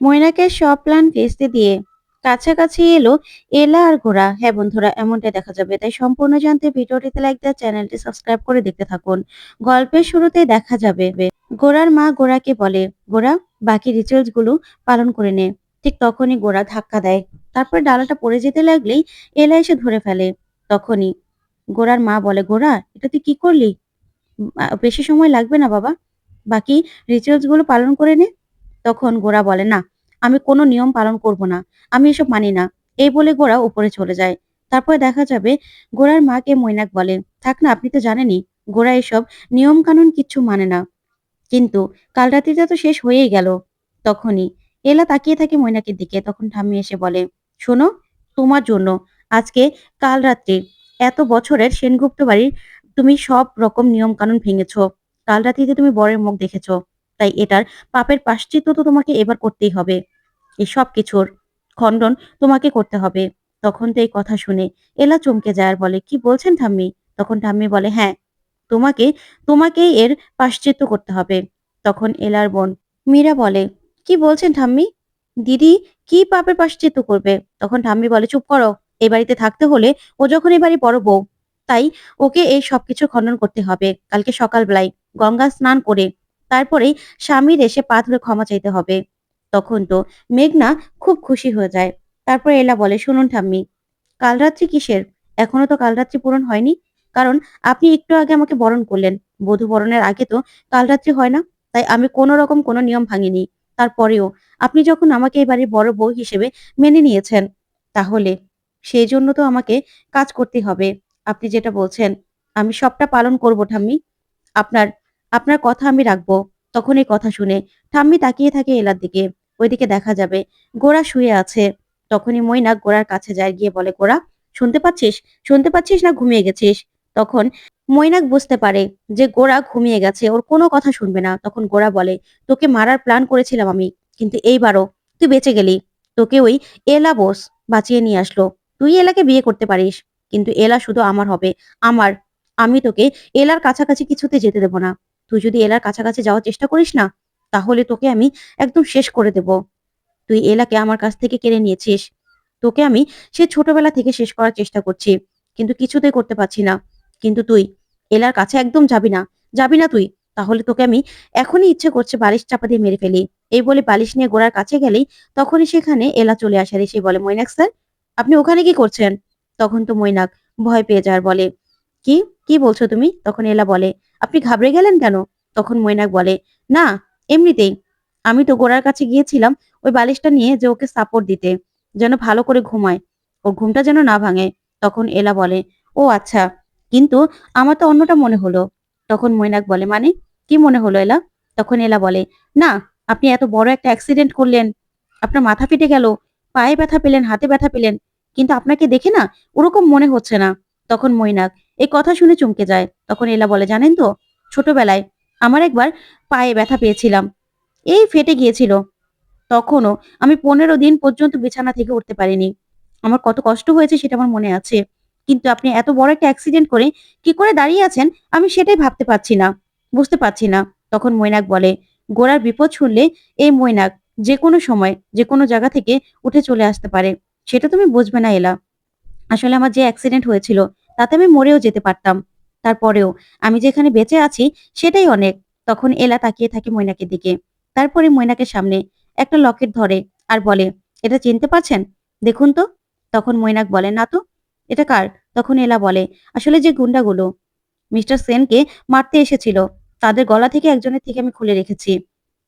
ময়নাকে সব প্ল্যান ভেস্তে দিয়ে কাছাকাছি এলো এলা আর ঘোড়া। হ্যাঁ বন্ধুরা, এমনটাই দেখা যাবে। তাই সম্পূর্ণ জানতে ভিডিওটিতে লাইক দেওয়া, চ্যানেলটি সাবস্ক্রাইব করে দেখতে থাকুন। গল্পের শুরুতেই দেখা যাবে গোরার মা গোরাকে বলে, গোরা, বাকি রিচুয়ালস গুলো পালন করে নে। ঠিক তখনই গোরা ধাক্কা দেয়। তারপর ডালাটা পড়ে যেতে লাগলেই এলা এসে ধরে ফেলে। তখনই গোরার মা বলে, গোরা, এটা তুই কি করলি? বেশি সময় লাগবে না বাবা, বাকি রিচুয়ালস গুলো পালন করে নে। তখন গোরা বলে, না, আমি কোনো নিয়ম পালন করব না, আমি এসব মানি না। এই বলে গোরা উপরে চলে যায়। তারপরে দেখা যাবে গোরার মাকে মৈনাক বলে, থাক না, আপনি তো জানেনই গোরা এসব নিয়ম কানুন কিচ্ছু মানে না। কিন্তু কাল রাত্রিটা তো শেষ হয়েই গেল। তখনই এলা তাকিয়ে থাকে মৈনাকের দিকে। তখন ঠাম্মি এসে বলে, শোনো, তোমার জন্য আজকে কাল রাত্রি এত বছরের সেনগুপ্ত বাড়ির তুমি সব রকম নিয়ম কানুন ভেঙেছো। কাল রাত্রিতে তুমি বরের মুখ দেখেছো, তাই এটার পাপের প্রায়শ্চিত্ত তো তোমাকে এবার করতেই হবে। এই সব কিছুর খণ্ডন তোমাকে করতে হবে। তখন তো এই কথা শুনে এলা চমকে যায় আর বলে, কি বলছেন ঠাম্মি? তখন ঠাম্মি বলে, হ্যাঁ, তোমাকে তোমাকেই এর প্রায়শ্চিত্ত করতে হবে। তখন এলার বোন মীরা বলে, কি বলছেন ঠাম্মি? দিদি কি পাপের প্রায়শ্চিত্ত করবে? তখন ঠাম্মি বলে, চুপ করো। এই বাড়িতে থাকতে হলে ও যখন এই বাড়ি বড় বউ, তাই ওকে এই সবকিছু খণ্ডন করতে হবে। কালকে সকালবেলায় গঙ্গা স্নান করে তারপরেই স্বামীর এসে পা ধরে ক্ষমা চাইতে হবে। তখন তো মেঘনা খুব খুশি হয়ে যায়। তারপর এলা বলে, শুনুন ঠাম্মি, কাল রাত্রি কিসের? এখনো তো কাল রাত্রি পূরণ হয়নি। কারণ আপনি একটু আগে আমাকে বরণ করলেন। বধূ বরণের আগে তো কাল রাত্রি হয় না। তাই আমি কোনো রকম কোনো নিয়ম ভাঙিনি। তারপরেও আপনি যখন আমাকে এই বাড়ির বড় বউ হিসেবে মেনে নিয়েছেন, তাহলে সেই জন্য তো আমাকে কাজ করতে হবে। আপনি যেটা বলছেন আমি সবটা পালন করব ঠাম্মি। আপনার আপনার কথা আমি রাখবো। তখন এই কথা শুনে ঠাম্মি তাকিয়ে থাকে এলার দিকে। ওইদিকে দেখা যাবে গোরা শুয়ে আছে। তখনই মৈনাক গোরার কাছে যায়, গিয়ে বলে, গোরা, শুনতে পাচ্ছিস? শুনতে পাচ্ছিস না ঘুমিয়ে গেছিস? তখন মৈনাক বুঝতে পারে যে গোরা ঘুমিয়ে গেছে, ওর কোনো কথা শুনবে না। তখন গোরা বলে, তোকে মারার প্ল্যান করেছিলাম আমি, কিন্তু এইবারও তুই বেঁচে গেলি। তোকে ওই এলা বোস বাঁচিয়ে নিয়ে আসলো। তুই এলাকে বিয়ে করতে পারিস, কিন্তু এলা শুধু আমার হবে। আমার আমি তোকে এলার কাছাকাছি কিছুতে যেতে দেব না। তুই যদি এলার কাছাকাছি যাওয়ার চেষ্টা করিস না, তাহলে তোকে আমি একদম শেষ করে দেব। তুই এলাকে আমার কাছ থেকে কেড়ে নিয়েছিস। তোকে আমি সে ছোটবেলা থেকে শেষ করার চেষ্টা করছি, কিন্তু কিছুতেই করতে পারছি না। কিন্তু তুই এলার কাছে একদম যাবি না, যাবি না তুই। তাহলে তোকে আমি এখনই ইচ্ছে করছে বালিশ চাপা দিয়ে মেরে ফেলি। এই বলে বালিশ নিয়ে গোড়ার কাছে গেলেই তখনই সেখানে এলা চলে আসে। আর এসে বলে, মৈনাক স্যার, আপনি ওখানে কি করছেন? তখন তো মৈনাক ভয় পেয়ে যায় আর বলে, কি কি বলছো তুমি? তখন এলা বলে, আপনি ঘাবড়ে গেলেন কেন? তখন মৈনাক বলে, না, এমনিতেই। আমি তো গোড়ার কাছে গিয়েছিলাম ওই বালিশটা নিয়ে যে ওকে সাপোর্ট দিতে, যেন ভালো করে ঘুমায়, ওর ঘুমটা যেন না ভাঙে। তখন এলা বলে, ও আচ্ছা, কিন্তু আমার তো অন্যটা মনে হলো। তখন মৈনাক বলে, মানে কি মনে হলো এলা? তখন এলা বলে, না, আপনি এত বড় একটা অ্যাক্সিডেন্ট করলেন, আপনার মাথা ফেটে গেল, পায়ে ব্যথা পেলেন, হাতে ব্যথা পেলেন, কিন্তু আপনাকে দেখে না ওরকম মনে হচ্ছে না। তখন মৈনাক এই কথা শুনে চমকে যায়। তখন এলা বলে, জানেন তো, ছোটবেলায় আমার একবার পায়ে ব্যথা পেয়েছিলাম, এই ফেটে গিয়েছিল। তখনও আমি 15 দিন পর্যন্ত বিছানা থেকে উঠতে পারিনি। আমার কত কষ্ট হয়েছে সেটা আমার মনে আছে। কিন্তু আপনি এত বড় একটা অ্যাক্সিডেন্ট করে কি করে দাঁড়িয়ে আছেন, আমি সেটাই ভাবতে পারছি না, বুঝতে পারছি না। তখন মৈনাক বলে, গোড়ার বিপদ শুনলে এই মৈনাক যে কোনো সময় যে কোনো জায়গা থেকে উঠে চলে আসতে পারে। সেটা তুমি বুঝবে না এলা। আসলে আমার যে অ্যাক্সিডেন্ট হয়েছিল তাতে আমি মরেও যেতে পারতাম। তারপরেও আমি যেখানে বেঁচে আছি সেটাই অনেক। তখন এলা তাকিয়ে থাকে মৈনাকের দিকে। তারপরে মৈনাকের সামনে একটা লকেট ধরে আর বলে, এটা চিনতে পারছেন? দেখুন তো। তখন মৈনাক বলে, না তো, এটা কার? তখন এলা বলে, আসলে যে গুন্ডাগুলো মিস্টার সেনকে মারতে এসেছিল, তাদের গলা থেকে একজনের থেকে আমি খুলে রেখেছি।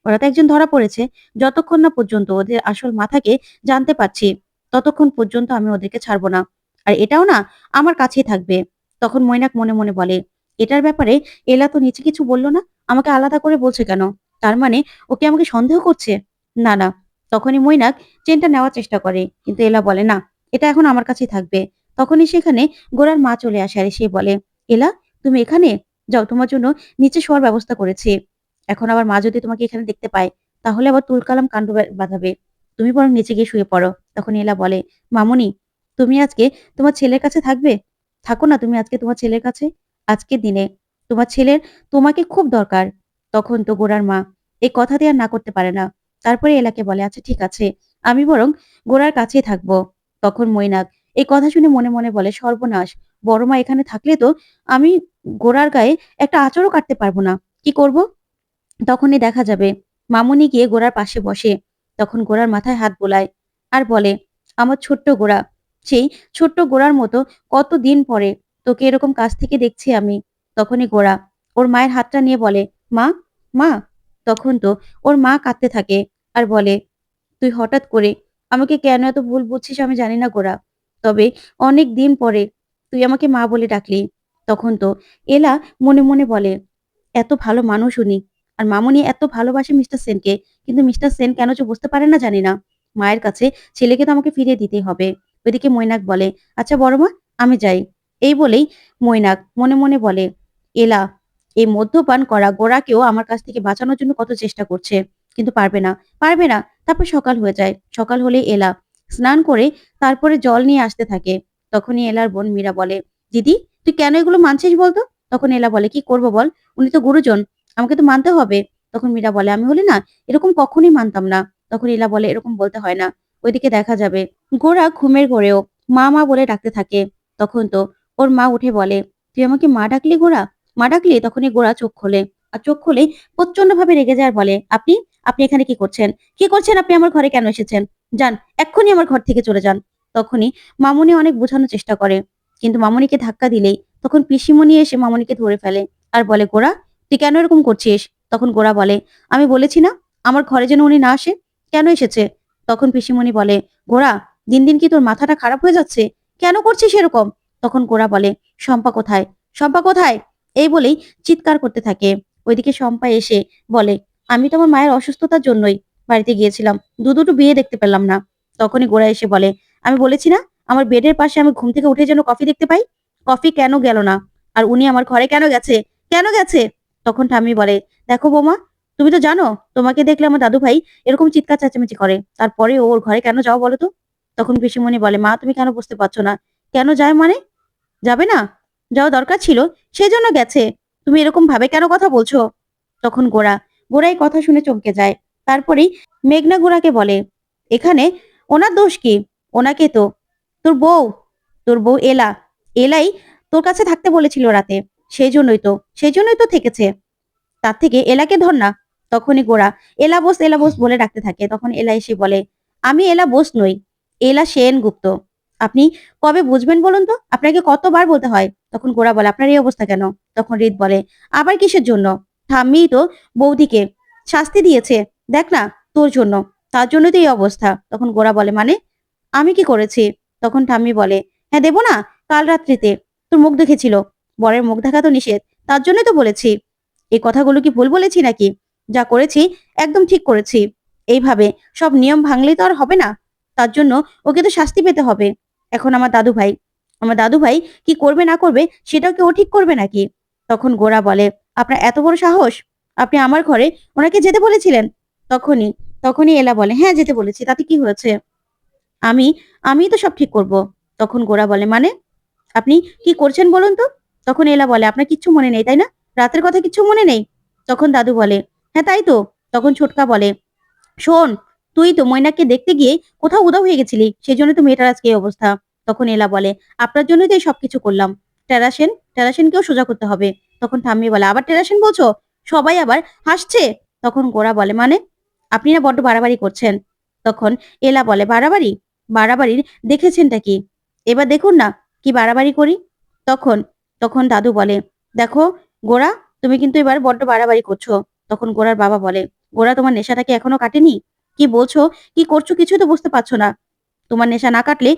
ওরা তো একজন ধরা পড়েছে। যতক্ষণ না পর্যন্ত ওদের আসল মাথাকে জানতে পারছি, ততক্ষণ পর্যন্ত আমি ওদেরকে ছাড়বো না। আর এটাও না আমার কাছেই থাকবে। তখন মৈনাক মনে মনে বলে, এটার ব্যাপারে এলা তো নিচে কিছু বললো না, আমাকে আলাদা করে বলছে কেন? তার মানে ওকে আমাকে সন্দেহ করছে? না না। তখনই মৈনাক চেনটা নেওয়ার চেষ্টা করে, কিন্তু এলা বলে, না, এটা এখন আমার কাছেই থাকবে। তখনই সেখানে গোরার মা চলে আসে আর সে বলে, এলা, তুমি এখানে? যাও, তোমার জন্য নিচে শোয়ার ব্যবস্থা করেছি। এখন আবার মা যদি তোমাকে এখানে দেখতে পায়, তাহলে আবার তুলকালাম কাণ্ড বাঁধাবে। তুমি বরং নিচে গিয়ে শুয়ে পড়ো। তখন এলা বলে, মামুনি, তুমি আজকে তোমার ছেলের কাছে থাকবে? থাকো না তুমি আজকে তোমার ছেলের কাছে। আজকের দিনে তোমার ছেলের তোমাকে খুব দরকার। তখন তো গোরার মা এই কথা দিয়ে আর না করতে পারে না। তারপরে এলাকে বলে, আচ্ছা ঠিক আছে, আমি বরং গোরার কাছেই থাকবো। তখন মৈনাক এই কথা শুনে মনে মনে বলে, সর্বনাশ, বড় মা এখানে থাকলে তো আমি গোরার গায়ে একটা আঁচড়ও কাটতে পারবো না। কি করব? তখনই দেখা যাবে মামুনি গিয়ে গোরার পাশে বসে। তখন গোরার মাথায় হাত বোলায় আর বলে, আমার ছোট্ট গোরা, সেই ছোট্ট গোরার মতো কতদিন পরে তোকে এরকম কাছ থেকে দেখছি আমি। তখনই গোরা ওর মায়ের হাতটা নিয়ে বলে, মা, মা। তখন তো ওর মা কাঁদতে থাকে আর বলে, তুই হঠাৎ করে আমাকে কেন এত ভুল বুঝছিস আমি জানি না গোরা। তবে অনেক দিন পরে তুই আমাকে মা বলে ডাকলি। তখন তো এলা মনে মনে বলে, এত ভালো মানুষ উনি। আর মামুনি এত ভালোবাসে মিস্টার সেনকে। কিন্তু মিস্টার সেন কেন যে বুঝতে পারে না জানি না। মায়ের কাছে ছেলেকে তো আমাকে ফিরিয়ে দিতেই হবে। ওইদিকে মৈনাক বলে, আচ্ছা বড় মা, আমি যাই। এই বলেই মৈনাক মনে মনে বলে, এলা এই মদ্যপান করা গোরাকেও আমার কাছ থেকে বাঁচানোর জন্য কত চেষ্টা করছে, কিন্তু পারবে না, পারবে না। তারপর সকাল হয়ে যায়। সকাল হলে এলা স্নান করে তারপরে জল নিয়ে আসতে থাকে। তখনই এলার বোন মীরা বলে, দিদি, তুই কেন এগুলো মানছিস বলতো? তখন এলা বলে, কি করব বল, উনি তো গুরুজন, আমাকে তো মানতে হবে। তখন মীরা বলে, আমি হলে না এরকম কখনই মানতাম না। তখন ইলা বলে, এরকম বলতে হয় না। ওইদিকে দেখা যাবে গোরা ঘুমের ঘোরেও মা মা বলে ডাকতে থাকে। তখন তো ওর মা উঠে বলে, তুই আমাকে মা ডাকলি গোরা, মা ডাকলি? তখনই গোরা চোখ খোলে। আর চোখ খুলেই প্রচন্ড ভাবে রেগে যায় আর বলে, আপনি আপনি এখানে কি করছেন? কি করছেন আপনি? আমার ঘরে কেন এসেছেন? যান, এক্ষুনি আমার ঘর থেকে চলে যান। তখনই মামুনি অনেক বোঝানোর চেষ্টা করে, কিন্তু মামুনিকে ধাক্কা দিলেই তখন পিসিমণি এসে মামুনিকে ধরে ফেলে আর বলে, গোরা, তুই কেন এরকম করছিস? তখন গোরা বলে, আমি বলেছি না আমার ঘরে যেন উনি না আসে। কেন এসেছে? তখন পিসিমণি বলে, গোরা, দিন দিন কি তোর মাথাটা খারাপ হয়ে যাচ্ছে? কেন করছিস এরকম? তখন গোরা বলে, শম্পা কোথায়, শম্পা কোথায়? এই বলেই চিৎকার করতে থাকে। ওইদিকে শম্পা এসে বলে, আমি তো আমার মায়ের অসুস্থতার জন্যই বাড়িতে গিয়েছিলাম, দুটো বিয়ে দেখতে পেলাম না। তখনই গোরা এসে বলে, আমি বলেছি না আমার বেডের পাশে আমি ঘুম থেকে উঠে যেন কফি দেখতে পাই। কফি কেন গেল না? আর উনি আমার ঘরে কেন গেছে? কেন গেছে? তখন ঠাম্মি বলে, দেখো বৌমা, তুমি তো জানো তোমাকে দেখলে আমার দাদু ভাই এরকম চিৎকার চেঁচামেচি করে, তারপরে ওর ঘরে কেন যাও বলো তো? তখন পিসিমণি বলে, মা তুমি কেন বুঝতে পারছো না? কেন যায় মানে? যাবে না? যাওয়া দরকার ছিল, সেই জন্য গেছে। তুমি এরকম ভাবে কেন কথা বলছো? তখন গোড়াই কথা শুনে চমকে যায়। তারপরেই মেঘনা গোড়াকে বলে, এখানে ওনার দোষ কি? ওনাকে তো তোর বউ, তোর বউ এলা, এলাই তোর কাছে থাকতে বলেছিল রাতে, সেই জন্যই তো থেকেছে। তার থেকে এলাকে ধর না। তখনই গোরা এলা বোস বলে ডাকতে থাকে। তখন এলা এসে বলে, আমি এলা বোস নই, এলা সেনগুপ্ত। আপনি কবে বুঝবেন বলুন তো? আপনাকে কতবার বলতে হয়? তখন গোরা বলে, আপনার এই অবস্থা কেন? তখন হৃদ বলে, আবার কিসের জন্য? ঠাম্মি তো বৌদিকে শাস্তি দিয়েছে, দেখ না, তোর জন্য, তার জন্যই তো এই অবস্থা। তখন গোরা বলে, মানে আমি কি করেছি? তখন ঠাম্মি বলে, হ্যাঁ দেবো না, কাল রাত্রিতে তোর মুখ দেখেছিল। বরের মুখ দেখা তো নিষেধ, তার জন্যই তো বলেছি। এই কথাগুলো কি ভুল বলেছি নাকি? যা করেছি একদম ঠিক করেছি। এইভাবে সব নিয়ম ভাঙলেই তো আর হবে না। তার জন্য ওকে তো শাস্তি পেতে হবে। এখন আমার দাদু ভাই কি করবে না করবে সেটাও কি ও ঠিক করবে নাকি? তখন গোরা বলে, আপনার এত বড় সাহস, আপনি আমার ঘরে ওনাকে যেতে বলেছিলেন? তখনই তখনই এলা বলে, হ্যাঁ যেতে বলেছি, তাতে কি হয়েছে? আমি আমিই তো সব ঠিক করব। তখন গোরা বলে, মানে আপনি কি করছেন বলুন তো? তখন এলা বলে, আপনার কিচ্ছু মনে নেই তাই না? রাতের কথা কিচ্ছু মনে নেই? তখন দাদু বলে, হ্যাঁ তাই তো। তখন ছোটকা বলে, শোন, তুই তো ময়নাককে দেখতে গিয়ে কোথাও উধাও হয়ে গেছিলি, সেই জন্য তো মেয়েটার আজকে এই অবস্থা। তখন এলা বলে, আপনার জন্যই তো এই সবকিছু করলাম। টেরাসেনকেও সোজা করতে হবে। তখন ঠাম্মি বলে, আবার টেরাসেন বলছো? সবাই আবার হাসছে। তখন গোরা বলে, মানে আপনি না বড্ড বাড়াবাড়ি করছেন। তখন এলা বলে, বাড়াবাড়ি? বাড়াবাড়ির দেখেছেনটা কি? এবার দেখুন না কি বাড়াবাড়ি করি। তখন তখন দাদু বলে, দেখো গোরা, তুমি কিন্তু এবার বড্ড বাড়াবাড়ি করছো। তখন গোরার বাবা বলে, গোরা, তোমার নেশাটা কি এখনো কাটেনি? কি বলছো, কি করছো কিছু তো বুঝতে পারছো না। তোমার নেশা না কাটলে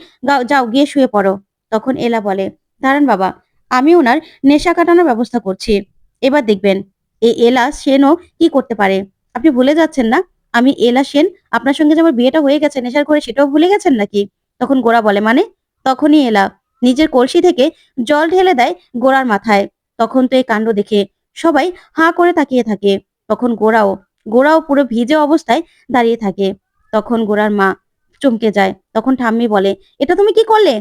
যাও গিয়ে শুয়ে পড়ো। তখন এলা বলে, দাঁড়ান বাবা, আমি ওনার নেশা কাটানোর ব্যবস্থা করছি। এবার দেখবেন এই এলা সেনও কি করতে পারে। আপনি ভুলে যাচ্ছেন না আমি এলা সেন, আপনার সঙ্গে যে আমার বিয়েটা হয়ে গেছে নেশার করে, সেটাও ভুলে গেছেন নাকি? তখন গোরা বলে, মানে? তখনই এলা নিজের কলসি থেকে জল ঢেলে দেয় গোরার মাথায়। তখন তো এই কাণ্ড দেখে সবাই হাঁ করে তাকিয়ে থাকে। তখন গোরাও পুরো ভিজে অবস্থায় দাঁড়িয়ে থাকে। তখন গোরার মা চমকে যায়। তখন ঠাম্মি বলে, এটা তুমি কি করলে?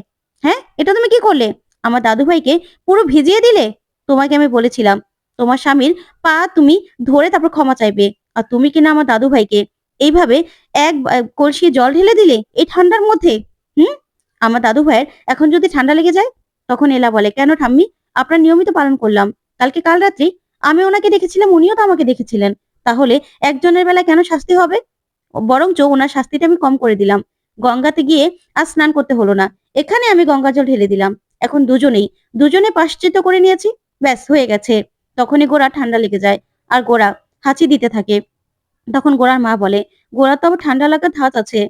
হ্যাঁ, এটা তুমি কি করলে? আমার দাদু ভাইকে পুরো ভিজিয়ে দিলে। তোমাকে আমি বলেছিলাম তোমার স্বামীর পা তুমি ধরে তারপর ক্ষমা চাইবে, আর তুমি কিনা আমার দাদু ভাইকে এইভাবে কলসি জল ঢেলে দিলে এই ঠান্ডার মধ্যে? হুম? আমার দাদু ভাইয়ের এখন যদি ঠান্ডা লেগে যায়?" তখন এলা বলে, "কেন ঠাম্মি? আপনার নিয়মই তো পালন করলাম। কাল রাত্রি আমি ওনাকে দেখেছিলাম, উনিও তো আমাকে দেখেছিলেন। তাহলে একজনের বেলায় কেন শাস্তি হবে? বরঞ্চ উনার শাস্তিটা আমি কম করে দিলাম। গঙ্গাতে গিয়ে আর স্নান করতে হলো না। এখানে আমি গঙ্গা জল ঢেলে দিলাম। এখন দুজনে প্রায়শ্চিত্ত করে নিয়েছি। ব্যাস হয়ে গেছে।" তখনই গোরার ঠান্ডা লেগে যায়। আর গোরা হাঁচি দিতে থাকে। তখন গোরার মা বলে, "গোরার তো আবার ঠান্ডা লাগার ধাত আছে।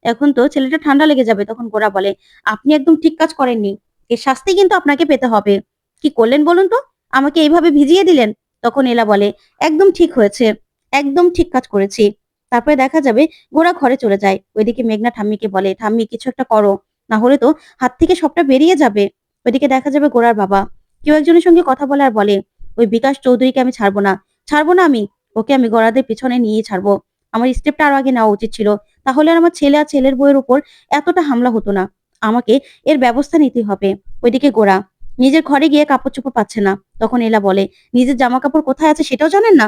এখন তো ছেলেটা ঠান্ডা লেগে যাবে।" তখন গোরা বলে, "আপনি একদম ঠিক কাজ করেননি। এর শাস্তি কিন্তু আপনাকে পেতে হবে।" "কি করলেন বলুন তো? আমাকে এইভাবে ভিজিয়ে দিলেন?" তখন এলা বলে, "একদম ঠিক হয়েছে। একদম ঠিক কাজ করেছি।" তারপরে দেখা যাবে গোরা ঘরে চলে যায়। ওইদিকে মেঘনা ঠাম্মিকে বলে, "ঠাম্মি কিছু একটা করো। না হলে তো হাত থেকে সবটা বেরিয়ে যাবে।" ওইদিকে দেখা যাবে গোরার বাবা কেউ একজনের সঙ্গে কথা বলে আর বলে, "ওই বিকাশ চৌধুরীকে আমি ছাড়বো না। ছাড়বো না আমি। ওকে আমি গরাদের পিছনে নিয়েই ছাড়বো। আমার স্টেপটা আরো আগে নেওয়া উচিত ছিল। তাহলে আর আমার ছেলে আর ছেলের বউয়ের উপর এতটা হামলা হতো না। আমাকে এর ব্যবস্থা নিতে হবে।" ওইদিকে গোরা নিজের ঘরে গিয়ে কাপড়-চোপড় পাচ্ছে না। তখন এলা বলে, "নিজের জামাকাপড় কোথায় আছে সেটাও জানেন না?"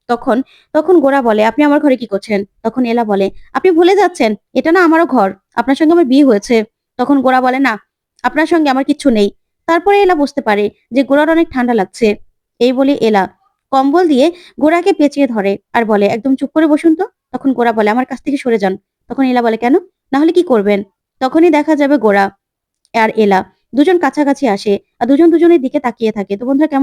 তখন তখন গোরা বলে, "আপনি আমার ঘরে কি করছেন?" তখন এলা বলে, "আপনি ভুলে যাচ্ছেন, এটা না আমারও ঘর। আপনার সঙ্গে আমার বিয়ে হয়েছে।" তখন গোরা বলে, "না, আপনার সঙ্গে আমার কিচ্ছু নেই।" তারপরে এলা বুঝতে পারে যে গোরার অনেক ঠান্ডা লাগছে। এই বলে এলা কম্বল দিয়ে গোরাকে পেঁচিয়ে ধরে আর বলে, "একদম চুপ করে বসুন তো।" তখন গোরা বলে, "আমার কাছ থেকে সরে যান।" তখন এলা বলে, "কেন? না হলে কি করবেন?" তখনই দেখা যাবে গোরা আর এলা দুজন কাছাকাছি আসে আর দুজন দুজনের দিকে তাকিয়ে থাকে। তো বন্ধুরা কেমন